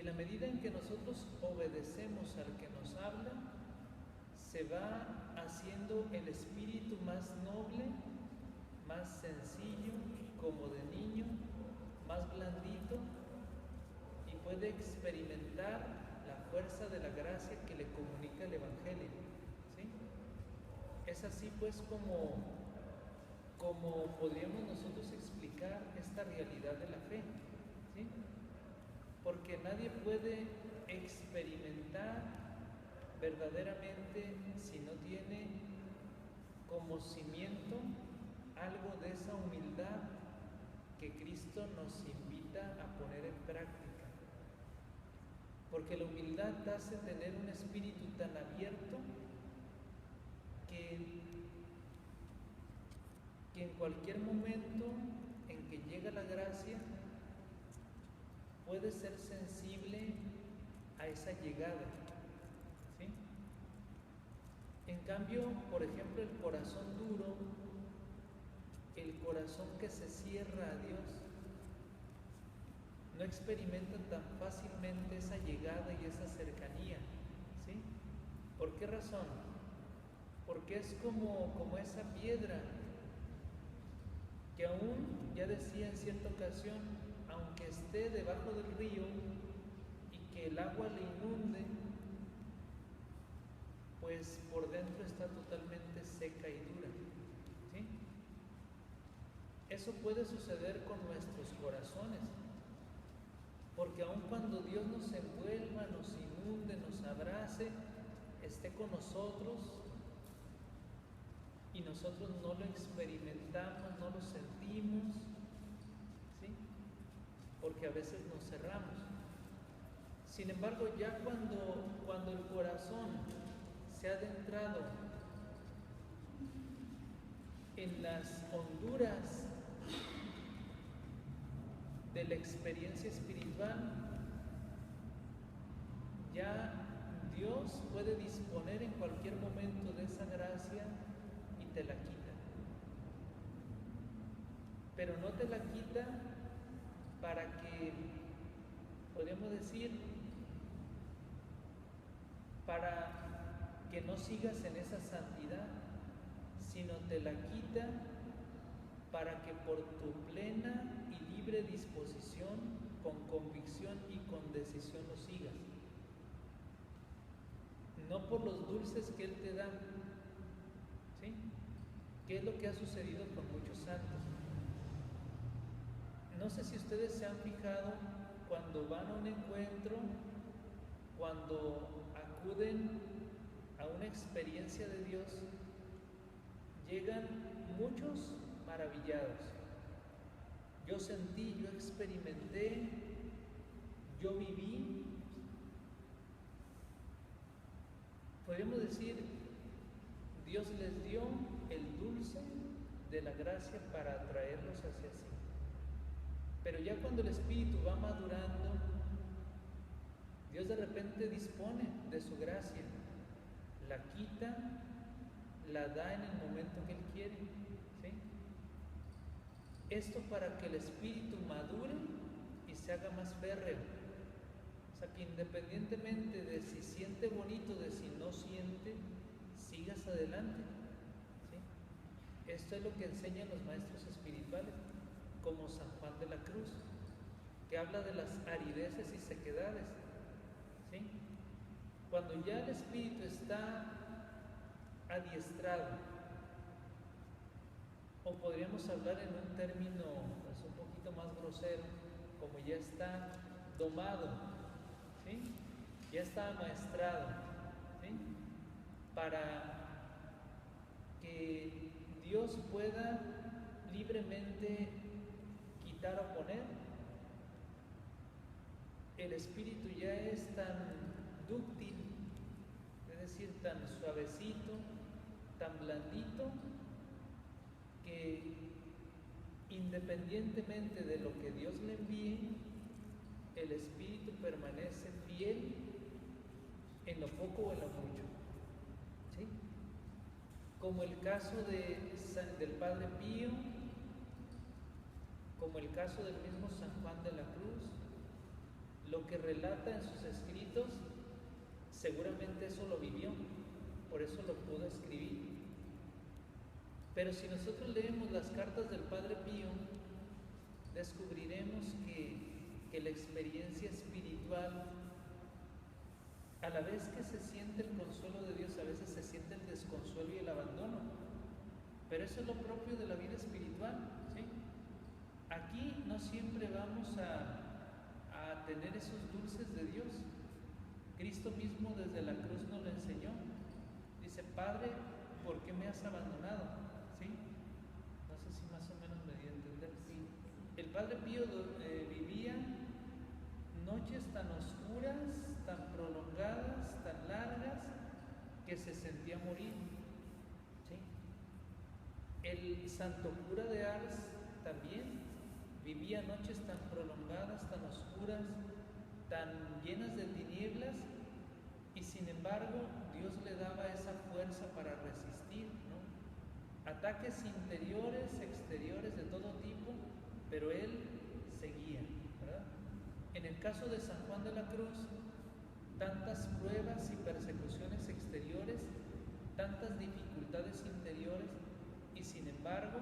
en la medida en que nosotros obedecemos al que nos habla, se va haciendo el espíritu más noble, más sencillo, como de niño, más blandito, y puede experimentar la fuerza de la gracia que le comunica el Evangelio, ¿sí? Es así pues como podríamos nosotros explicar esta realidad de la fe, ¿sí? Porque nadie puede experimentar verdaderamente si no tiene como cimiento algo de esa humildad que Cristo nos invita a poner en práctica. Porque la humildad te hace tener un espíritu tan abierto que en cualquier momento en que llega la gracia puede ser sensible a esa llegada, ¿sí? En cambio, por ejemplo, el corazón duro, el corazón que se cierra a Dios, no experimenta tan fácilmente esa llegada y esa cercanía, ¿sí? ¿Por qué razón? Porque es como esa piedra que aún, ya decía en cierta ocasión, aunque esté debajo del río y que el agua le inunde, pues por dentro está totalmente seca y dura, ¿sí? Eso puede suceder con nuestros corazones, porque aun cuando Dios nos envuelva, nos inunde, nos abrace, esté con nosotros y nosotros no lo experimentamos, no lo sentimos, ¿sí? Porque a veces nos cerramos. Sin embargo, ya cuando el corazón se ha adentrado en las honduras de la experiencia espiritual, ya Dios puede disponer en cualquier momento de esa gracia y te la quita. Pero no te la quita para que, podríamos decir, para que no sigas en esa santidad, sino te la quita para que por tu plena y libre disposición, con convicción y con decisión lo sigas. No por los dulces que Él te da, ¿sí? ¿Qué es lo que ha sucedido con muchos santos? No sé si ustedes se han fijado cuando van a un encuentro, cuando acuden a una experiencia de Dios, llegan muchos maravillados. Yo sentí, yo experimenté, yo viví. Podríamos decir, Dios les dio el dulce de la gracia para atraerlos hacia sí. Pero ya cuando el espíritu va madurando, Dios de repente dispone de su gracia, la quita, la da en el momento que Él quiere, ¿sí? Esto para que el espíritu madure y se haga más férreo. O sea, que independientemente de si siente bonito, de si no siente, sigas adelante, ¿sí? Esto es lo que enseñan los maestros espirituales, como San Juan de la Cruz, que habla de las arideces y sequedades, ¿sí? Cuando ya el espíritu está adiestrado, o podríamos hablar en un término pues, un poquito más grosero, como ya está domado, ¿sí? Ya está amaestrado, ¿sí? Para que Dios pueda libremente quitar o poner, el espíritu ya es tan dúctil, es decir, tan suavecito, tan blandito, que independientemente de lo que Dios le envíe, el espíritu permanece fiel en lo poco o en lo mucho, ¿sí? Como el caso del Padre Pío, como el caso del mismo San Juan de la Cruz, lo que relata en sus escritos, seguramente eso lo vivió, por eso lo pudo escribir. Pero si nosotros leemos las cartas del Padre Pío, descubriremos que la experiencia espiritual, a la vez que se siente el consuelo de Dios, a veces se siente el desconsuelo y el abandono. Pero eso es lo propio de la vida espiritual, ¿sí? Aquí no siempre vamos a tener esos dulces de Dios. Cristo mismo desde la cruz nos lo enseñó. Dice, Padre, ¿por qué me has abandonado? ¿Sí? No sé si más o menos me di a entender. Sí. El Padre Pío vivía noches tan oscuras, tan prolongadas, tan largas, que se sentía morir. ¿Sí? El santo cura de Ars también vivía noches tan prolongadas, tan oscuras, tan llenas de tinieblas, y sin embargo Dios le daba esa fuerza para resistir, ¿no? Ataques interiores, exteriores, de todo tipo, pero él seguía, ¿verdad? En el caso de San Juan de la Cruz, tantas pruebas y persecuciones exteriores, tantas dificultades interiores, y sin embargo,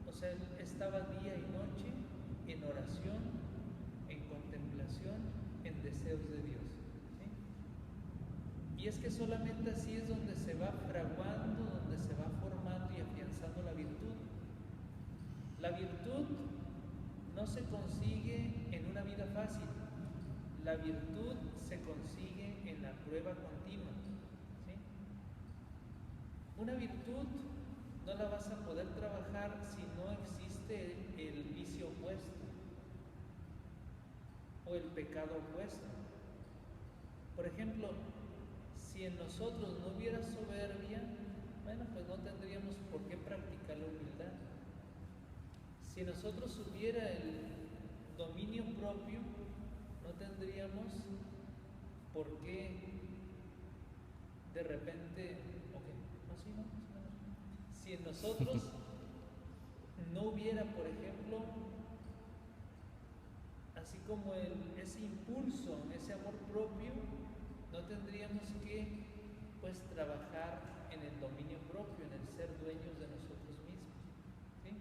o sea, él estaba día y noche en oración, en contemplación, en deseos de Dios, ¿sí? Y es que solamente así es donde se va fraguando, donde se va formando y afianzando la virtud. La virtud no se consigue en una vida fácil, la virtud se consigue en la prueba continua, ¿sí? Una virtud no la vas a poder trabajar si no existe el vicio opuesto o el pecado opuesto. Por ejemplo, si en nosotros no hubiera soberbia, bueno, pues no tendríamos por qué practicar la humildad. Si en nosotros hubiera el dominio propio, no tendríamos por qué de repente, así no. Si en nosotros no hubiera, por ejemplo, así como ese impulso, ese amor propio, no tendríamos que pues trabajar en el dominio propio, en el ser dueños de nosotros mismos, ¿sí?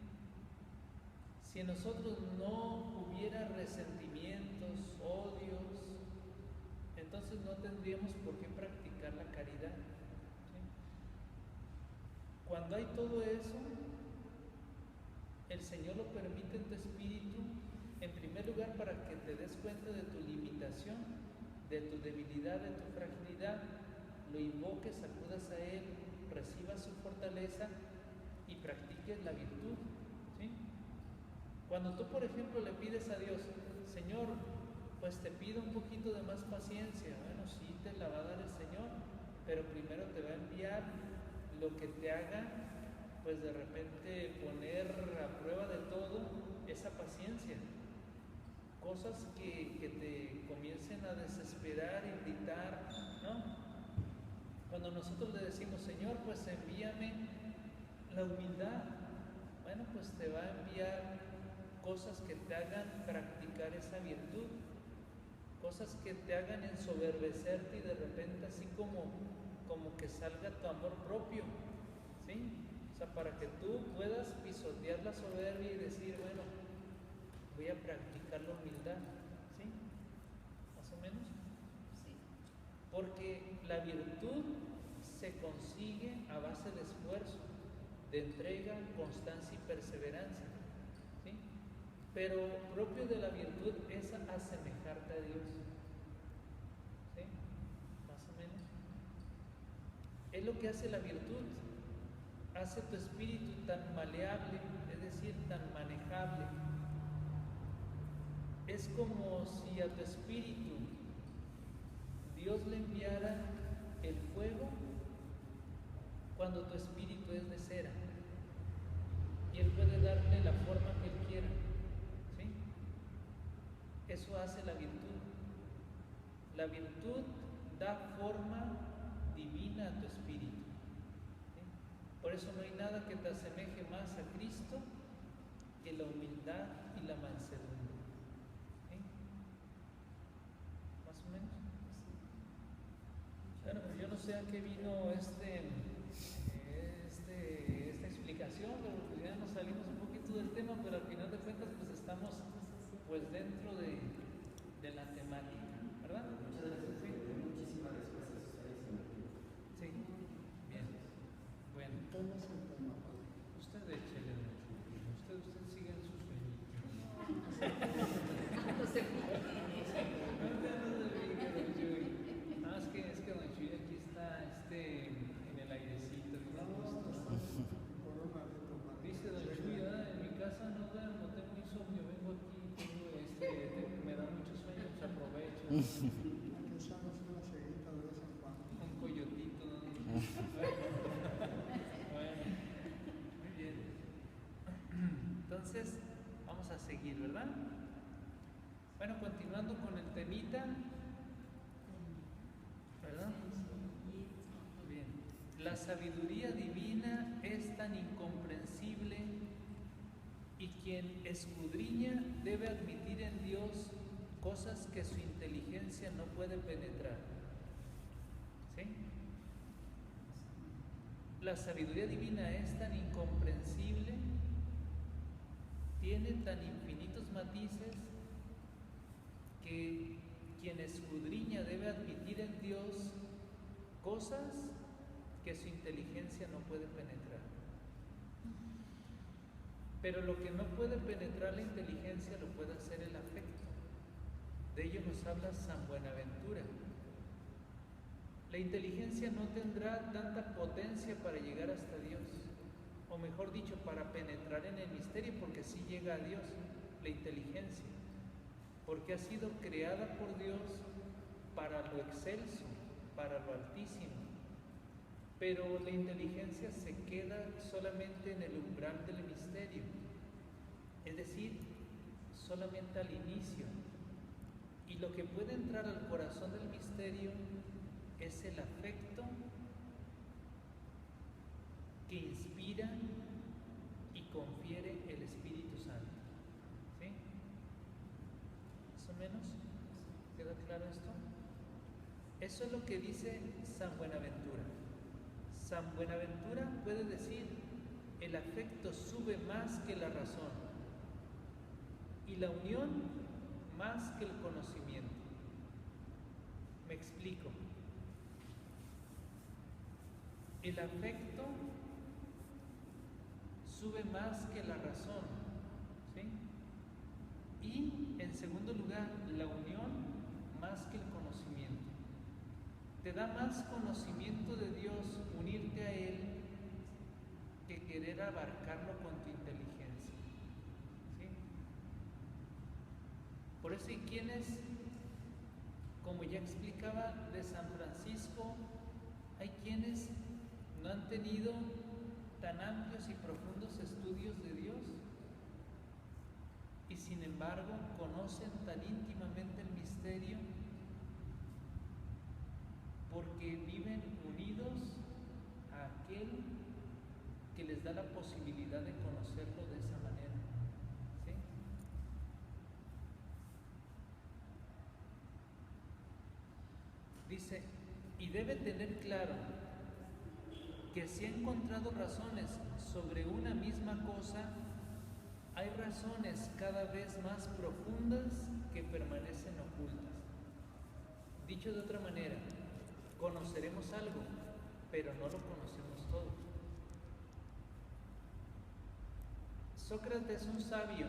Si en nosotros no hubiera resentimientos, odios, entonces no tendríamos por qué practicar la caridad, ¿sí? Cuando hay todo eso, el Señor lo permite en tu espíritu, en primer lugar para que te des cuenta de tu limitación, de tu debilidad, de tu fragilidad, lo invoques, acudas a Él, recibas su fortaleza y practiques la virtud, ¿sí? Cuando tú, por ejemplo, le pides a Dios, Señor, pues te pido un poquito de más paciencia, bueno, sí te la va a dar el Señor, pero primero te va a enviar lo que te haga, pues de repente poner a prueba de todo esa paciencia. Cosas que te comiencen a desesperar, irritar, ¿no? Cuando nosotros le decimos, Señor, pues envíame la humildad, bueno, pues te va a enviar cosas que te hagan practicar esa virtud, cosas que te hagan ensoberbecerte y de repente así como que salga tu amor propio, ¿sí? O sea, para que tú puedas pisotear la soberbia y decir, bueno, voy a practicar la humildad, ¿sí? ¿Más o menos? Sí. Porque la virtud se consigue a base de esfuerzo, de entrega, constancia y perseverancia, ¿sí? Pero propio de la virtud es asemejarte a Dios, ¿sí? Más o menos. Es lo que hace la virtud, hace tu espíritu tan maleable, es decir, tan manejable. Es como si a tu espíritu Dios le enviara el fuego cuando tu espíritu es de cera y Él puede darle la forma que Él quiera, ¿sí? Eso hace la virtud. La virtud da forma divina a tu espíritu, ¿sí? Por eso no hay nada que te asemeje más a Cristo que la humildad y la mansedumbre. o menos. Bueno, pues yo no sé a qué vino esta explicación, pero pues ya nos salimos un poquito del tema, pero al final de cuentas pues estamos pues dentro de la temática, ¿verdad? Muchas gracias. Sí. Muchísimas respuestas. Sí. Bien. Bueno. Usted échele mucho. Usted sigue en su sueño. No se Es que don Chuy aquí está en el airecito. Dice don Chuy, en mi casa no duermo, tengo insomnio, vengo aquí, me da mucho sueño, pues aprovecho. Un coyotito, ¿no? Bueno, muy bien. Entonces, vamos a seguir, ¿verdad? Bueno, continuando con el temita, ¿verdad? Bien. La sabiduría divina es tan incomprensible y quien escudriña debe admitir en Dios cosas que su inteligencia no puede penetrar. ¿Sí? La sabiduría divina es tan incomprensible, tiene tan infinitos matices, que quien escudriña debe admitir en Dios cosas que su inteligencia no puede penetrar. Pero lo que no puede penetrar la inteligencia lo puede hacer el afecto. De ello nos habla San Buenaventura. La inteligencia no tendrá tanta potencia para llegar hasta Dios, o mejor dicho, para penetrar en el misterio, porque sí llega a Dios, la inteligencia, porque ha sido creada por Dios para lo excelso, para lo altísimo. Pero la inteligencia se queda solamente en el umbral del misterio, es decir, solamente al inicio. Y lo que puede entrar al corazón del misterio es el afecto que inspira y confiere el Espíritu Santo. ¿Sí? ¿Más o menos? ¿Queda claro esto? Eso es lo que dice San Buenaventura. San Buenaventura puede decir: el afecto sube más que la razón y la unión más que el conocimiento. Me explico. El afecto sube más que la razón, ¿sí? Y en segundo lugar, la unión más que el conocimiento. Te da más conocimiento de Dios unirte a Él que querer abarcarlo con tu inteligencia, ¿sí? Por eso hay quienes, como ya explicaba de San Francisco, hay quienes no han tenido tan amplios y profundos estudios de Dios y sin embargo conocen tan íntimamente el misterio porque viven unidos a aquel que les da la posibilidad de conocerlo de esa manera. ¿Sí? Dice, y debe tener claro que si ha encontrado razones sobre una misma cosa, hay razones cada vez más profundas que permanecen ocultas. Dicho de otra manera, conoceremos algo, pero no lo conocemos todo. Sócrates, un sabio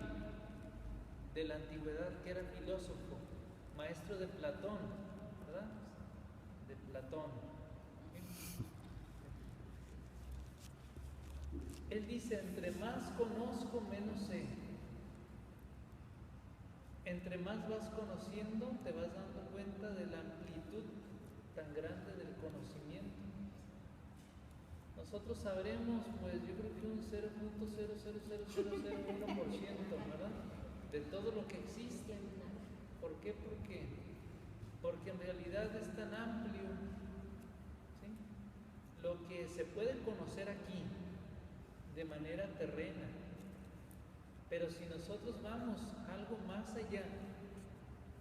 de la antigüedad que era filósofo, maestro de Platón, ¿verdad? De Platón. Él dice, entre más conozco, menos sé. Entre más vas conociendo, te vas dando cuenta de la amplitud tan grande del conocimiento. Nosotros sabremos, pues yo creo que un 0.00001%, ¿verdad? De todo lo que existe. ¿Por qué? Porque en realidad es tan amplio, ¿sí? Lo que se puede conocer aquí de manera terrena, pero si nosotros vamos algo más allá,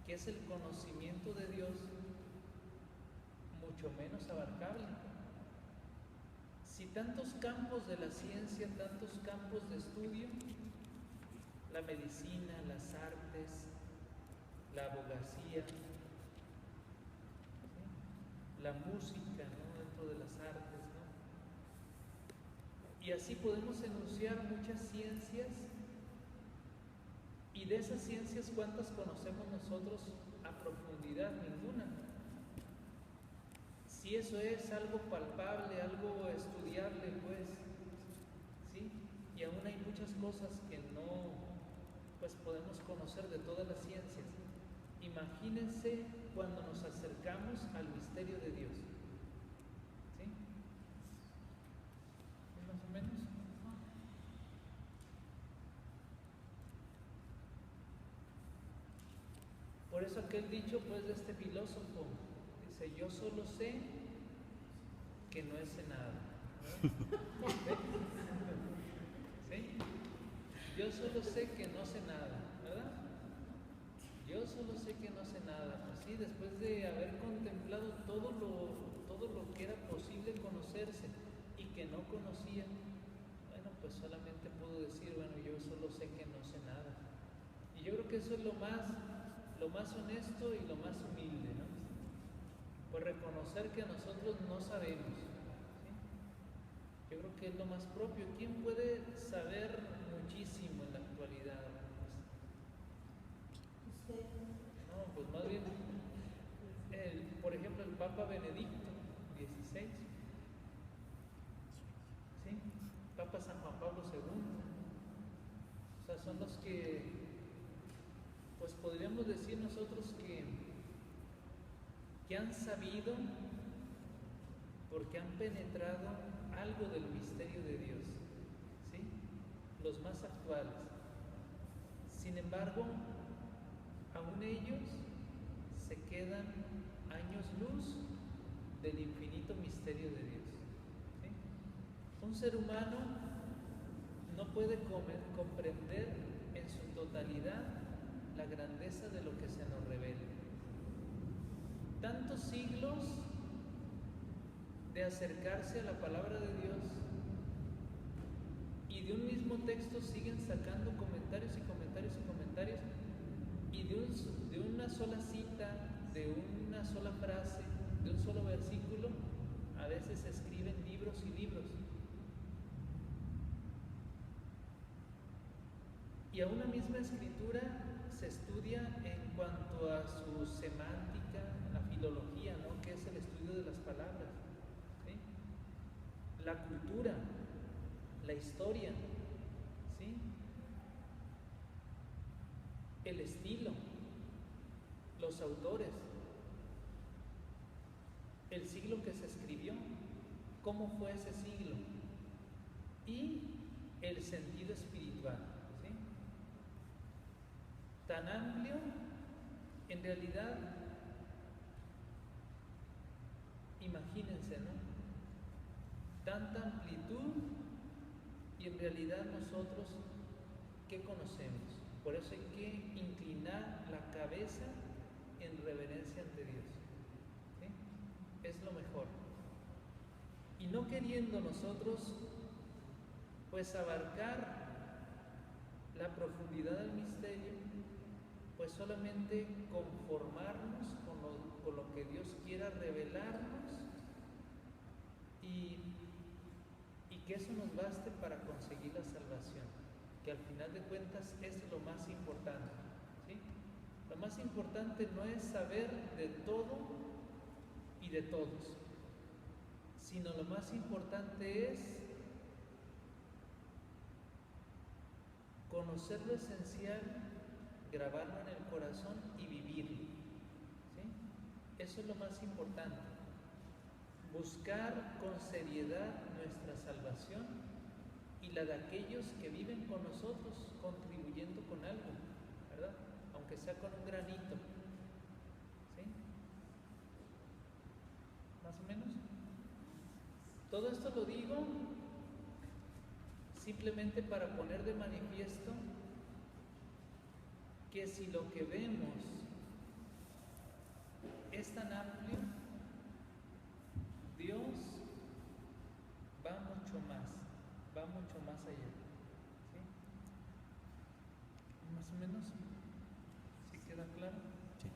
que es el conocimiento de Dios, mucho menos abarcable. Si tantos campos de la ciencia, tantos campos de estudio, la medicina, las artes, la abogacía, ¿sí?, la música, ¿no?, dentro de las artes, ¿no? Y así podemos enunciar muchas ciencias, y de esas ciencias, ¿cuántas conocemos nosotros a profundidad? Ninguna. Si eso es algo palpable, algo estudiable, pues, ¿sí? Y aún hay muchas cosas que no, pues, podemos conocer de todas las ciencias. Imagínense cuando nos acercamos al misterio de Dios, ¿sí? Más o menos. Por eso aquel dicho, pues, de este filósofo, dice: yo solo sé que no sé nada. ¿Sí? Yo solo sé que no sé nada, ¿verdad? Yo solo sé que no sé nada. Pues sí, después de haber contemplado todo lo que era posible conocerse y que no conocía, bueno, pues solamente puedo decir, bueno, yo solo sé que no sé nada. Y yo creo que eso es lo más honesto y lo más humilde, ¿no? Pues reconocer que nosotros no sabemos, ¿sí? Yo creo que es lo más propio. ¿Quién puede saber muchísimo en la actualidad? Usted. No, pues más bien, por ejemplo, el Papa Benedicto XVI, ¿sí? Papa San Juan Pablo II, o sea, son los que, pues podríamos decir nosotros que han sabido, porque han penetrado algo del misterio de Dios, ¿sí? Los más actuales. Sin embargo, aún ellos se quedan años luz del infinito misterio de Dios, ¿sí? Un ser humano no puede comprender en su totalidad la grandeza de lo que se nos revela. Tantos siglos de acercarse a la palabra de Dios, y de un mismo texto siguen sacando comentarios y comentarios y comentarios, y de una sola cita, de una sola frase, de un solo versículo, a veces se escriben libros y libros. Y a una misma escritura se estudia en cuanto a su semántica, la filología, ¿no?, que es el estudio de las palabras, ¿sí? La cultura, la historia, ¿sí? El estilo, los autores, el siglo que se escribió, cómo fue ese siglo, y el sentido espiritual, ¿sí? Tan amplio, en realidad, imagínense, ¿no? Tanta amplitud, y en realidad nosotros, ¿qué conocemos? Por eso hay que inclinar la cabeza en reverencia ante Dios, ¿sí? Es lo mejor. Y no queriendo nosotros, pues, abarcar la profundidad del misterio, pues solamente conformarnos con lo que Dios quiera revelarnos, y que eso nos baste para conseguir la salvación, que al final de cuentas es lo más importante, ¿sí? Lo más importante no es saber de todo y de todos, sino lo más importante es conocer lo esencial, grabarlo en el corazón y vivirlo, ¿sí? Eso es lo más importante. Buscar con seriedad nuestra salvación y la de aquellos que viven con nosotros, contribuyendo con algo, ¿verdad? Aunque sea con un granito, ¿sí? ¿Más o menos? Todo esto lo digo simplemente para poner de manifiesto que si lo que vemos es tan amplio, Dios va mucho más allá. ¿Sí? Más o menos, ¿sí queda claro? Sí.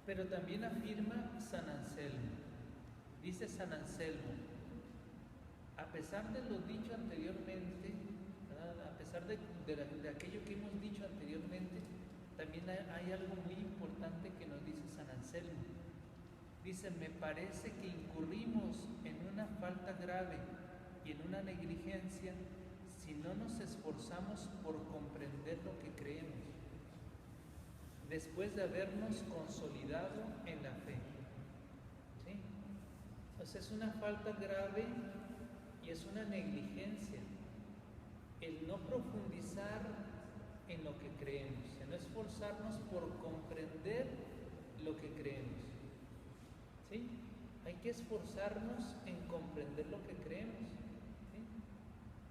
Pero también afirma San Anselmo, dice San Anselmo, a pesar de lo dicho anteriormente, ¿verdad? A pesar de aquello que hemos dicho anteriormente, también hay algo muy importante que nos dice San Anselmo. Dice, me parece que incurrimos en una falta grave y en una negligencia si no nos esforzamos por comprender lo que creemos, después de habernos consolidado en la fe. ¿Sí? Entonces es una falta grave y es una negligencia el no profundizar en lo que creemos, el no esforzarnos por comprender lo que creemos. ¿Sí? Hay que esforzarnos en comprender lo que creemos, ¿sí?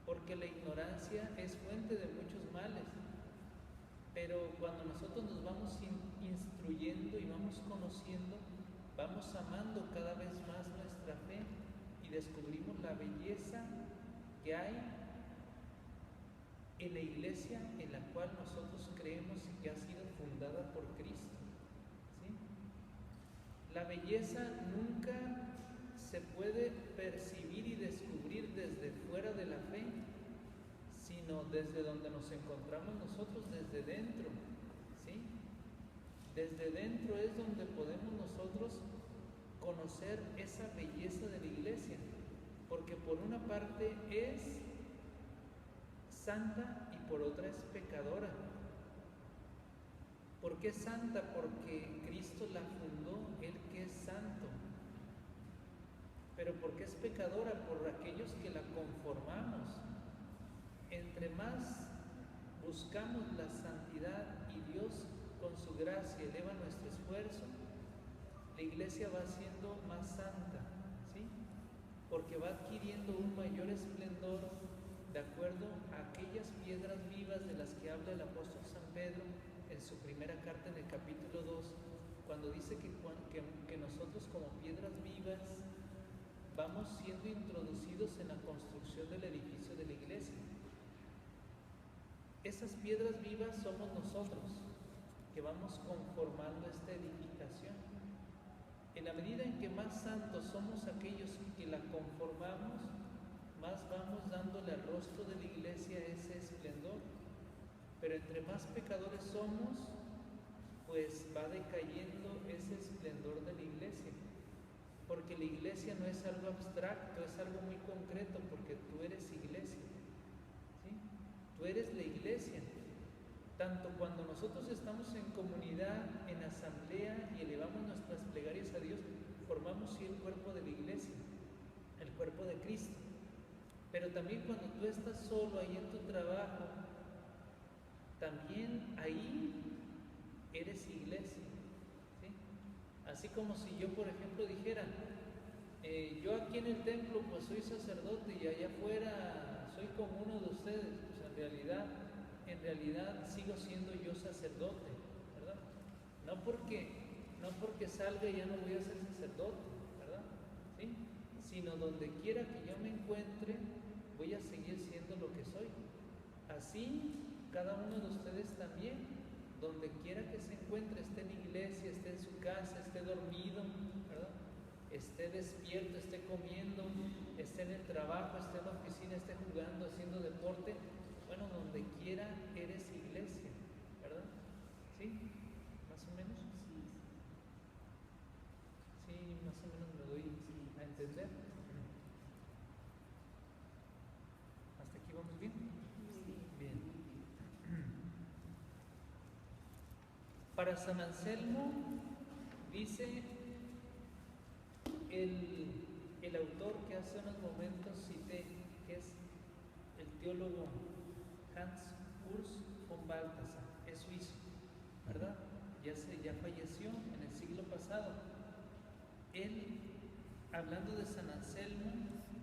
Porque la ignorancia es fuente de muchos males. Pero cuando nosotros nos vamos instruyendo y vamos conociendo, vamos amando cada vez más nuestra fe y descubrimos la belleza que hay en la iglesia en la cual nosotros creemos y que ha sido fundada por Cristo. ¿Sí? La belleza nunca se puede percibir y descubrir desde fuera de la fe, sino desde donde nos encontramos nosotros, desde dentro. ¿Sí? Desde dentro es donde podemos nosotros conocer esa belleza de la iglesia, porque por una parte es santa y por otra es pecadora. ¿Por qué es santa? Porque Cristo la fundó, Él que es santo. Pero ¿por qué es pecadora? Por aquellos que la conformamos. Entre más buscamos la santidad y Dios con su gracia eleva nuestro esfuerzo, la iglesia va siendo más santa, ¿sí? Porque va adquiriendo un mayor esplendor de acuerdo a aquellas piedras vivas de las que habla el apóstol San Pedro en su primera carta en el capítulo 2, cuando dice que nosotros como piedras vivas vamos siendo introducidos en la construcción del edificio de la iglesia. Esas piedras vivas somos nosotros, que vamos conformando esta edificación. En la medida en que más santos somos aquellos que la conformamos, más vamos dándole al rostro de la iglesia ese esplendor. Pero entre más pecadores somos, pues va decayendo ese esplendor de la iglesia. Porque la iglesia no es algo abstracto, es algo muy concreto, porque tú eres iglesia. ¿Sí? Tú eres la iglesia. Tanto cuando nosotros estamos en comunidad, en asamblea y elevamos nuestras plegarias a Dios, formamos sí el cuerpo de la iglesia, el cuerpo de Cristo. Pero también cuando tú estás solo ahí en tu trabajo, también ahí eres iglesia. ¿Sí? Así como si yo, por ejemplo, dijera, yo aquí en el templo pues soy sacerdote y allá afuera soy como uno de ustedes, pues en realidad sigo siendo yo sacerdote, ¿verdad? No porque salga ya no voy a ser sacerdote, ¿verdad? ¿Sí? Sino donde quiera que yo me encuentre, voy a seguir siendo lo que soy. Así, cada uno de ustedes también, donde quiera que se encuentre, esté en la iglesia, esté en su casa, esté dormido, ¿verdad? Esté despierto, esté comiendo, esté en el trabajo, esté en la oficina, esté jugando, haciendo deporte, bueno, donde quiera eres iglesia, ¿verdad? ¿Sí? ¿Más o menos? Sí, más o menos me doy a entender. ¿Hasta aquí vamos bien? Bien. Para San Anselmo, dice el autor que hace unos momentos cité, que es el teólogo Hans Urs von Balthasar, es suizo, ¿verdad? Ya falleció en el siglo pasado. Él, hablando de San Anselmo,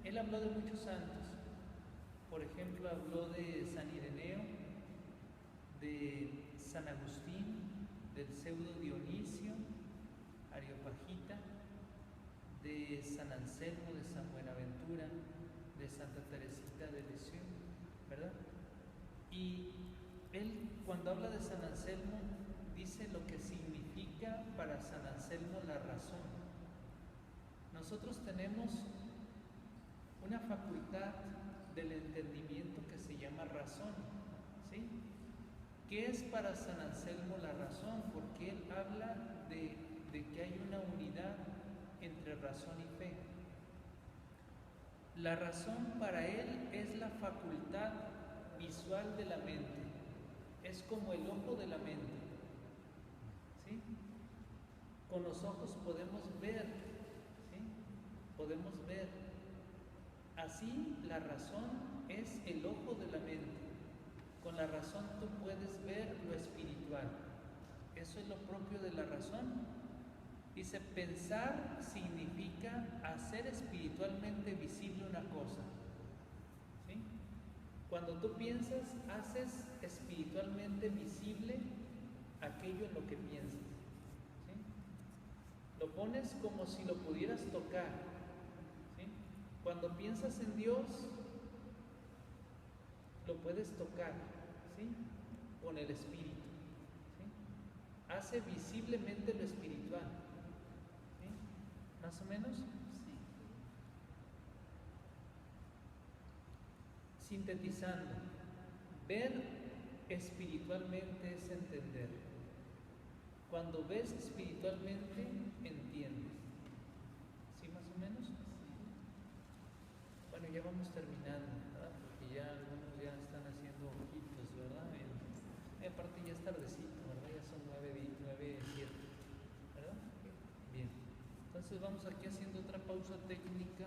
él habló de muchos santos, Por ejemplo, habló de San Ireneo, de San Agustín, del pseudo Dionisio, Areopagita, de San Anselmo, de San Buenaventura, de Santa Teresita de Lisieux, ¿verdad? Y él, cuando habla de San Anselmo, dice lo que significa para San Anselmo la razón. Nosotros tenemos una facultad del entendimiento que se llama razón, ¿sí? ¿Qué es para San Anselmo la razón? Porque él habla de que hay una unidad entre razón y fe. La razón para él es la facultad visual de la mente, es como el ojo de la mente, ¿sí? Con los ojos podemos ver, ¿sí? Podemos ver. Así la razón es el ojo de la mente. Con la razón tú puedes ver lo espiritual. Eso es lo propio de la razón. Dice, pensar significa hacer espiritualmente visible una cosa, ¿sí? Cuando tú piensas, haces espiritualmente visible aquello en lo que piensas, ¿sí? Lo pones como si lo pudieras tocar, ¿sí? Cuando piensas en Dios, lo puedes tocar, ¿sí? Con el espíritu, ¿sí? Hace visiblemente lo espiritual, ¿sí? ¿Más o menos? Sí. Sintetizando, ver espiritualmente es entender. Cuando ves espiritualmente, entiendes. ¿Sí, más o menos? Bueno, ya vamos terminando, ¿verdad? Porque ya algunos ya están haciendo ojitos, ¿verdad? Y aparte ya es tardecito, ¿verdad? Ya son 9:07, ¿verdad? Bien. Entonces vamos aquí haciendo otra pausa técnica.